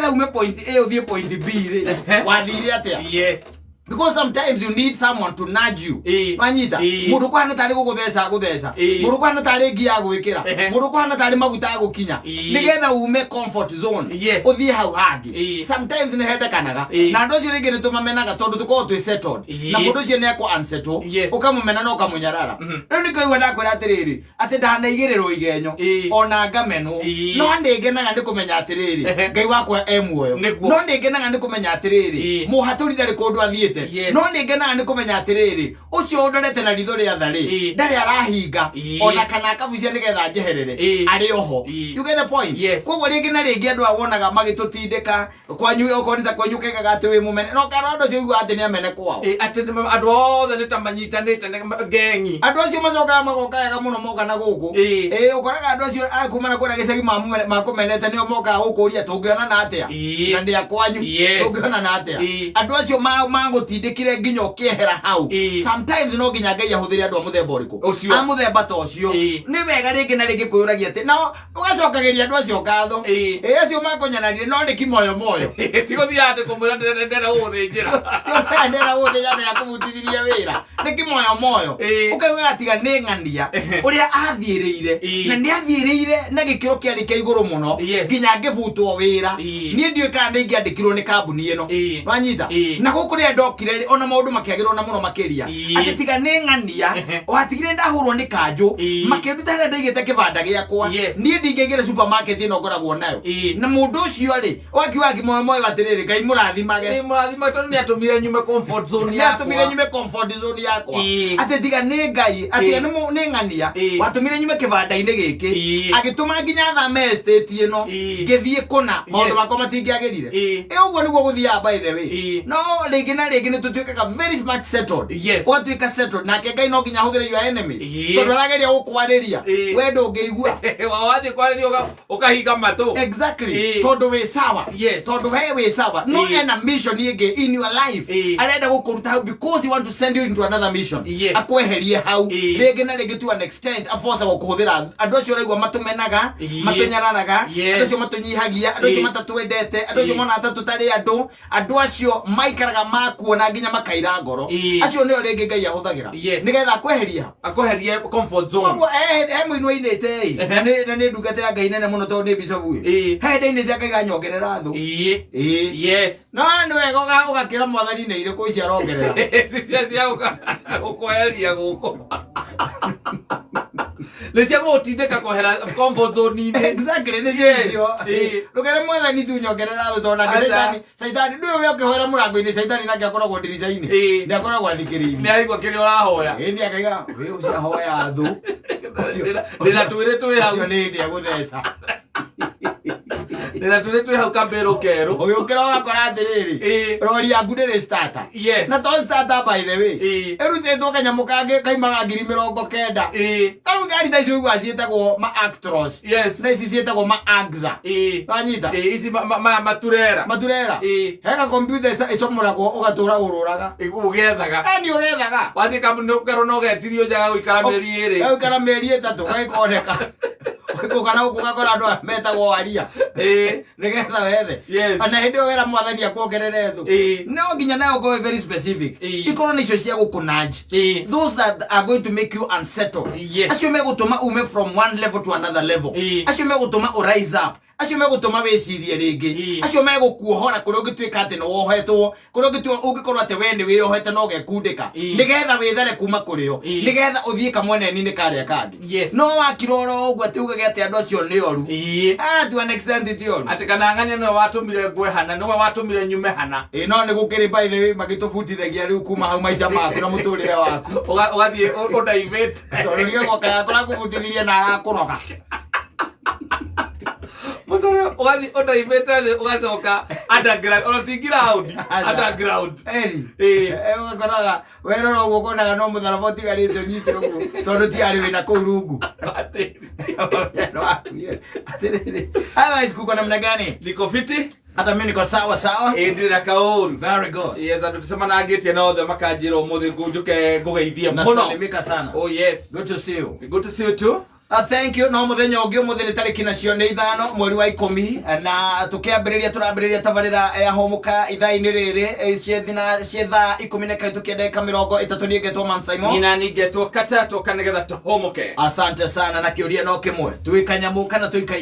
nigetha ume point A uthie point B ri wathire atia. Yes. Because sometimes you need someone to nudge you. Manyita. Mundu kwana tari gugutheca. Mundu kwana tari ngia gwikira. Mundu kwana tari maguta gukinya. Nigetha ume comfort zone. Uthie hau hangi. Sometimes ni hendekanaga. Na ndocio ringi ni tumamenaga tondu tuko twi settled. Na mundu cio ni akwa unsettled. Ukamumena no kamunyarara. Riu ni koigwa ndakwira atiriri ati ndanaigiriro igenyo ona ngameno. No ndingenaga ndikumenya atiriri Ngai wakwa emuoyo. No ndingenaga ndikumenya atiriri muhaturi ndari kundu athiete. No ningenaga ni kumenya atiriri ucio ndorete na ritho ria thari ndari arahinga ona kana kabucia nigetha njeherere ari oho. You get the point? Koguo ringi na ringi andu awonaga magitutindika kwanyu okorita kwanyu kegaga ati wi mumene no karondo cio igwa ati ni amene kwao ati andu othe ni tamanyitanite gengi andu acio macokaga magokaga muno moka na guku ukoraga andu acio akumana kwira gicagi makumenete nio moka gukuria tungiona na atia na ndia kwanyu tungiona na atia andu acio magutindikire nginya ukiehera hau. Sometimes no nginya Ngai ahuthire andu muthemba uriku muthemba ta ucio ni wega ringi na ringi kuyuragia ati no ugacokagiria andu acio ngatho acio makonyanarire no ndiki moyo tiguthia ati kumwira ndera uthinjira ndera uthinjira ya kumutithiria wira ndiki moyo ukauga atiga ni ng'ania uria athiiriire na ni athiiriire na gikiro kiari kia iguru muno nginya ngivutwo wira ni ndiwe kana ndingi andikirwo ni kambuni ino wanyita na guku ria ndokire ona maundu makiagirwo na muno makiria ati tiga ni ng'ania watigire ndahurwo ni kanju makiruta ria ndigite kibanda giakwa ni ndingigira supermarket ino ngoragwo nayo na mundu ucio ri wakiwa moyo atiriri Ngai murathimage tondu ni atumire nyume comfort zone yakwa atumire nyume comfort zone yakwa ati tiga ni Ngai ati ni ng'ania watumire nyume kibanda-ini giki agituma nginya thame estate ino ngithie kuna maundu makwa matingiagirire uguo niguo guthia by the way no ringi na ringi ni tutuikaga very much settled watuika settled na Ngai no nginya huthire your enemies tondu arageria gukwariria we ndungiigua wathi kwariria ukahinga matu exactly tondu we sawa tondu we sawa no ena mission ingi in your life arenda gukuruta hau because he want to send you into another mission akweherie hau ringi na ringi to an extent aforce gukuhuthira andu acio raigwa matumenaga matunyararaga andu acio matunyihagia andu acio matatwendete andu acio mona tatutari andu acio maikaraga makuona nginya makaira ngoro acio nio ringi Ngai ahuthagira nigetha akweherie comfort zone koguo muinwe inite na ni ndungate ya Ngai nene muno tondu ni bishop we hende inite Ngai ganyongerera thu no ni wega ugakira mwathani ni iriku ici arongerera cia ukweheria guku lesia gutindika kohera comfort zone ni exactly ni cio rugere mwathani tu nyongerera thu tondu saitani ndio we ukihora murango-ini saitani nake akoragwo ndirica-ini ni akoragwo athikiriire ni aigua kiria urahoya ni akaiga we ucia hoya thu ndina twire twi hau ucio ni ndia gutheca ndina twire twi hau kambero keru uyu ukira wakora atiriri rori yaku ndiri starter na to starter by the way erutitwo kanyamu kangi kaimaga 90,000 taru ngari ta icio igwa cietagwo ma actros na ici cietagwo ma agza wanyita ici maturera hega computer icomoragwo ugatura ururaga ugethaga ani ugethaga wathi kambuni ukero no getirio njaga guikara mieri iri guikara mieri 3 gaikoneka ukana ukugakora andu metagwo waria nigetha wethe ana hindi wera mwathani akuongerere thu no nginya nayo go very specific ikorwo ni icio cia gukunaji those that are going to make you unsettled acio megutuma ume from one level to another level acio megutuma rise up acio megutuma wicirie ringi acio megukuohora kuria ungituika ati no wohetwo kuria ungikorwo ati we ni wiohete no gekundika nigetha withare kuma kurio nigetha uthie kamweneni-ini karia kangi no wakiroro uguo ati ugage ati andu acio ni oru to an extent ti oru ati kana ng'ania no watumire ngwe hana no watumire nyume hana no ni gukiri by the way magitubutithagia riu kuma hau maica maku na muturire waku ugathie udivate tondu rigoka yakora kubutithirie na arakuroga mutoro ugathi udivate ugacoka underground ona ti ground underground ugakoraga werora uguo konaga no mutharaba utigarite unyitire uguo tondu ti ari wina kuu rungu otherwise kuko namna gani liko fiti hata mimi niko sawa ndira kauru very good andu tusema na ngeti na othe makanjira umuthi njuke ngugeithia muno nasalimika sana oh yes good to see you too Thank you. No muthenya ungi umuthini tariki nacio ni 5 mweri wa 10 na tukiambiriria turambiriria tabarira ya homuka ithaa-ini riri cietha 10 tukiendeka 30 ni ngetwo Man Simon nina ningetwo kata tukanigetha tuhomuke. Asante sana na kiuria no kimwe tuikanyamuka na tuikaire